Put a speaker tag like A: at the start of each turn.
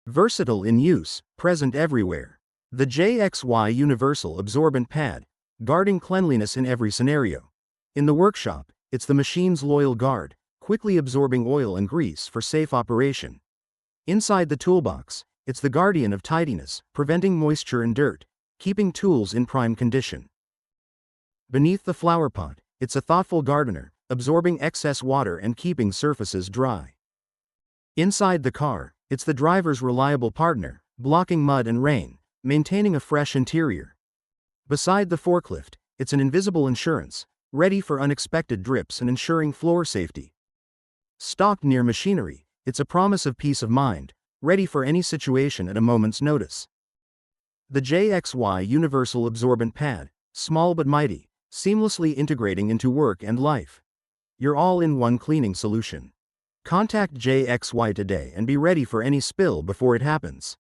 A: Versatile in use, present everywhere. The JXY Universal Absorbent Pad, guarding cleanliness in every scenario. In the workshop, it's the machine's loyal guard, quickly absorbing oil and grease for safe operation. Inside the toolbox, it's the guardian of tidiness, preventing moisture and dirt, keeping tools in prime condition. Beneath the flower pot, it's a thoughtful gardener, absorbing excess water and keeping surfaces dry. Inside the car, it's the driver's reliable partner, blocking mud and rain, maintaining a fresh interior. Beside the forklift, it's an invisible insurance, ready for unexpected drips and ensuring floor safety. Stocked near machinery, it's a promise of peace of mind, ready for any situation at a moment's notice. The JXY Universal Absorbent Pad, small but mighty, seamlessly integrating into work and life. Your all-in-one cleaning solution. Contact JXY today and be ready for any spill before it happens.